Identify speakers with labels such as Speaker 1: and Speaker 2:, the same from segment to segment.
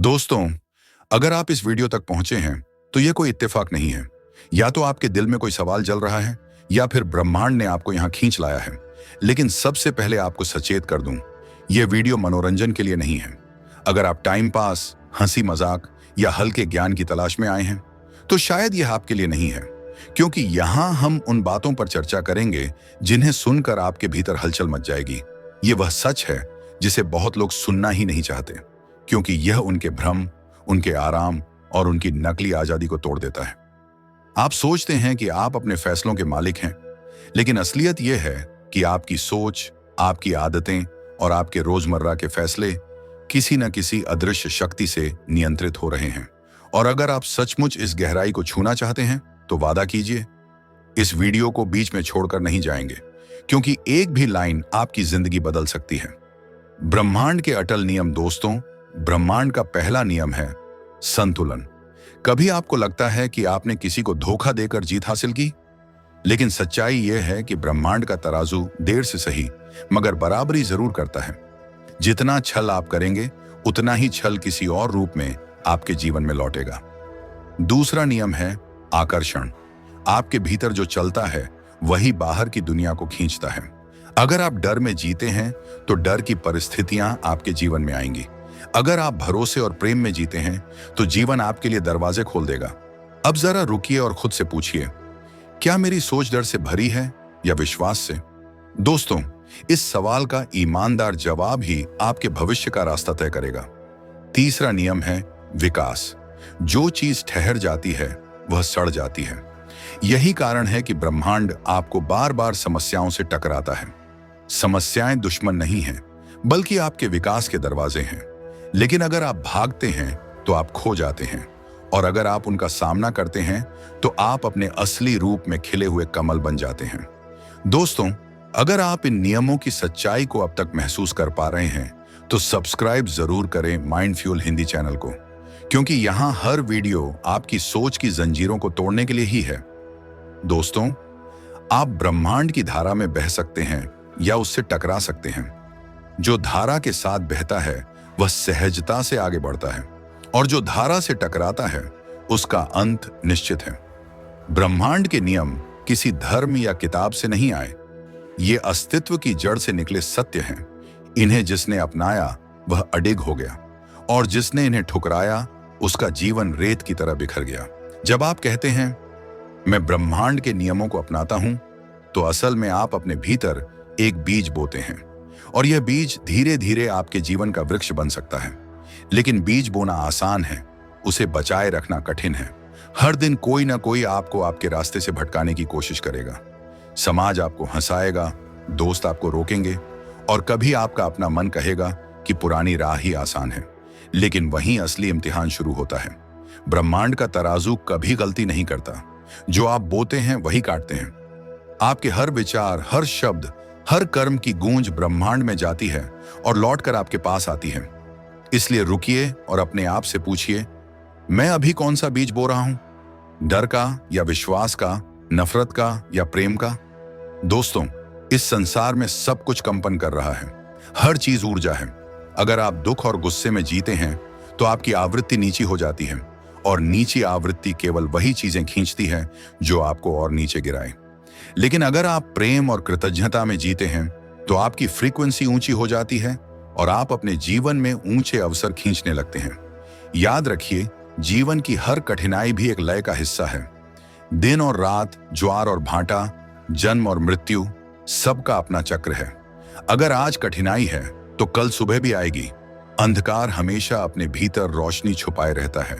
Speaker 1: दोस्तों, अगर आप इस वीडियो तक पहुंचे हैं तो यह कोई इत्तेफाक नहीं है। या तो आपके दिल में कोई सवाल जल रहा है या फिर ब्रह्मांड ने आपको यहां खींच लाया है। लेकिन सबसे पहले आपको सचेत कर दूं, यह वीडियो मनोरंजन के लिए नहीं है। अगर आप टाइम पास, हंसी मजाक या हल्के ज्ञान की तलाश में आए हैं तो शायद यह आपके लिए नहीं है, क्योंकि यहां हम उन बातों पर चर्चा करेंगे जिन्हें सुनकर आपके भीतर हलचल मच जाएगी। ये वह सच है जिसे बहुत लोग सुनना ही नहीं चाहते, क्योंकि यह उनके भ्रम, उनके आराम और उनकी नकली आजादी को तोड़ देता है। आप सोचते हैं कि आप अपने फैसलों के मालिक हैं, लेकिन असलियत यह है कि आपकी सोच, आपकी आदतें और आपके रोजमर्रा के फैसले किसी न किसी अदृश्य शक्ति से नियंत्रित हो रहे हैं। और अगर आप सचमुच इस गहराई को छूना चाहते हैं तो वादा कीजिए, इस वीडियो को बीच में छोड़कर नहीं जाएंगे, क्योंकि एक भी लाइन आपकी जिंदगी बदल सकती है। ब्रह्मांड के अटल नियम। दोस्तों, ब्रह्मांड का पहला नियम है संतुलन। कभी आपको लगता है कि आपने किसी को धोखा देकर जीत हासिल की, लेकिन सच्चाई यह है कि ब्रह्मांड का तराजू देर से सही मगर बराबरी जरूर करता है। जितना छल आप करेंगे उतना ही छल किसी और रूप में आपके जीवन में लौटेगा। दूसरा नियम है आकर्षण। आपके भीतर जो चलता है वही बाहर की दुनिया को खींचता है। अगर आप डर में जीते हैं तो डर की परिस्थितियां आपके जीवन में आएंगी। अगर आप भरोसे और प्रेम में जीते हैं तो जीवन आपके लिए दरवाजे खोल देगा। अब जरा रुकिए और खुद से पूछिए, क्या मेरी सोच डर से भरी है या विश्वास से? दोस्तों, इस सवाल का ईमानदार जवाब ही आपके भविष्य का रास्ता तय करेगा। तीसरा नियम है विकास। जो चीज ठहर जाती है वह सड़ जाती है। यही कारण है कि ब्रह्मांड आपको बार बार समस्याओं से टकराता है। समस्याएं दुश्मन नहीं हैं, बल्कि आपके विकास के दरवाजे हैं। लेकिन अगर आप भागते हैं तो आप खो जाते हैं, और अगर आप उनका सामना करते हैं तो आप अपने असली रूप में खिले हुए कमल बन जाते हैं। दोस्तों, अगर आप इन नियमों की सच्चाई को अब तक महसूस कर पा रहे हैं तो सब्सक्राइब जरूर करें माइंड फ्यूल हिंदी चैनल को, क्योंकि यहां हर वीडियो आपकी सोच की जंजीरों को तोड़ने के लिए ही है। दोस्तों, आप ब्रह्मांड की धारा में बह सकते हैं या उससे टकरा सकते हैं। जो धारा के साथ बहता है वह सहजता से आगे बढ़ता है, और जो धारा से टकराता है उसका अंत निश्चित है। ब्रह्मांड के नियम किसी धर्म या किताब से नहीं आए, ये अस्तित्व की जड़ से निकले सत्य हैं। इन्हें जिसने अपनाया वह अडिग हो गया, और जिसने इन्हें ठुकराया उसका जीवन रेत की तरह बिखर गया। जब आप कहते हैं मैं ब्रह्मांड के नियमों को अपनाता हूं, तो असल में आप अपने भीतर एक बीज बोते हैं, और यह बीज धीरे धीरे आपके जीवन का वृक्ष बन सकता है। लेकिन बीज बोना आसान है, उसे बचाए रखना कठिन है। हर दिन कोई ना कोई आपको आपके रास्ते से भटकाने की कोशिश करेगा। समाज आपको हंसाएगा, दोस्त आपको रोकेंगे, और कभी आपका अपना मन कहेगा कि पुरानी राह ही आसान है। लेकिन वहीं असली इम्तिहान शुरू होता है। ब्रह्मांड का तराजू कभी गलती नहीं करता। जो आप बोते हैं वही काटते हैं। आपके हर विचार, हर शब्द, हर कर्म की गूंज ब्रह्मांड में जाती है और लौटकर आपके पास आती है। इसलिए रुकिए और अपने आप से पूछिए, मैं अभी कौन सा बीज बो रहा हूं? डर का या विश्वास का, नफरत का या प्रेम का? दोस्तों, इस संसार में सब कुछ कंपन कर रहा है। हर चीज ऊर्जा है। अगर आप दुख और गुस्से में जीते हैं तो आपकी आवृत्ति नीची हो जाती है, और नीची आवृत्ति केवल वही चीजें खींचती है जो आपको और नीचे गिराए। लेकिन अगर आप प्रेम और कृतज्ञता में जीते हैं तो आपकी फ्रीक्वेंसी ऊंची हो जाती है, और आप अपने जीवन में ऊंचे अवसर खींचने लगते हैं। याद रखिए, जीवन की हर कठिनाई भी एक लय का हिस्सा है। दिन और रात, ज्वार और भाटा, जन्म और मृत्यु, सबका अपना चक्र है। अगर आज कठिनाई है तो कल सुबह भी आएगी। अंधकार हमेशा अपने भीतर रोशनी छुपाए रहता है।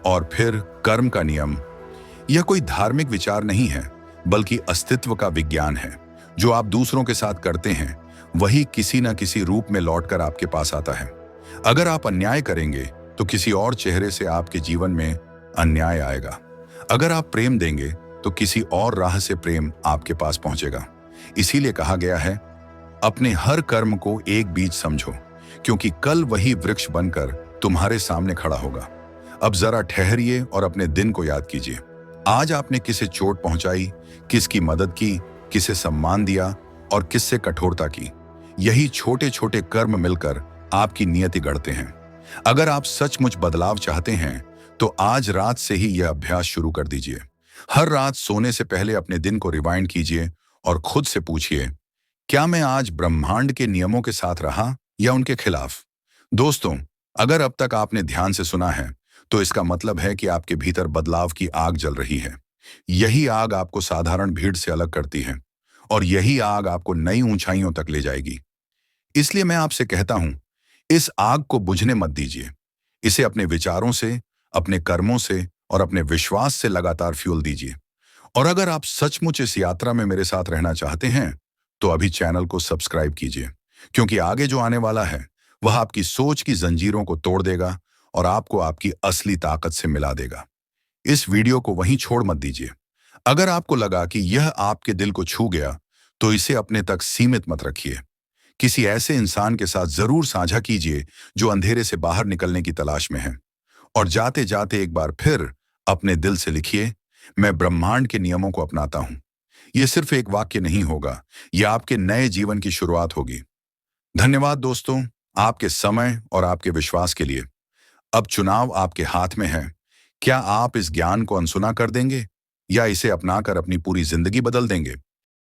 Speaker 1: और फिर कर्म का नियम, यह कोई धार्मिक विचार नहीं है, बल्कि अस्तित्व का विज्ञान है। जो आप दूसरों के साथ करते हैं वही किसी न किसी रूप में लौटकर आपके पास आता है। अगर आप अन्याय करेंगे तो किसी और चेहरे से आपके जीवन में अन्याय आएगा। अगर आप प्रेम देंगे तो किसी और राह से प्रेम आपके पास पहुंचेगा। इसीलिए कहा गया है, अपने हर कर्म को एक बीज समझो, क्योंकि कल वही वृक्ष बनकर तुम्हारे सामने खड़ा होगा। अब जरा ठहरिए और अपने दिन को याद कीजिए। आज आपने किसे चोट पहुंचाई, किसकी मदद की, किसे सम्मान दिया और किससे कठोरता की। यही छोटे छोटे कर्म मिलकर आपकी नियति गढ़ते हैं। अगर आप सचमुच बदलाव चाहते हैं तो आज रात से ही यह अभ्यास शुरू कर दीजिए। हर रात सोने से पहले अपने दिन को रिवाइंड कीजिए और खुद से पूछिए, क्या मैं आज ब्रह्मांड के नियमों के साथ रहा या उनके खिलाफ? दोस्तों, अगर अब तक आपने ध्यान से सुना है तो इसका मतलब है कि आपके भीतर बदलाव की आग जल रही है। यही आग आपको साधारण भीड़ से अलग करती है और यही आग आपको नई ऊंचाइयों तक ले जाएगी। इसलिए मैं आपसे कहता हूं, इस आग को बुझने मत दीजिए। इसे अपने विचारों से, अपने कर्मों से और अपने विश्वास से लगातार फ्यूल दीजिए। और अगर आप सचमुच इस यात्रा में मेरे साथ रहना चाहते हैं तो अभी चैनल को सब्सक्राइब कीजिए, क्योंकि आगे जो आने वाला है वह आपकी सोच की जंजीरों को तोड़ देगा और आपको आपकी असली ताकत से मिला देगा। इस वीडियो को वहीं छोड़ मत दीजिए। अगर आपको लगा कि यह आपके दिल को छू गया तो इसे अपने तक सीमित मत रखिए। किसी ऐसे इंसान के साथ जरूर साझा कीजिए जो अंधेरे से बाहर निकलने की तलाश में है। और जाते जाते एक बार फिर अपने दिल से लिखिए, मैं ब्रह्मांड के नियमों को अपनाता हूं। यह सिर्फ एक वाक्य नहीं होगा, यह आपके नए जीवन की शुरुआत होगी। धन्यवाद दोस्तों, आपके समय और आपके विश्वास के लिए। अब चुनाव आपके हाथ में है। क्या आप इस ज्ञान को अनसुना कर देंगे या इसे अपनाकर अपनी पूरी जिंदगी बदल देंगे?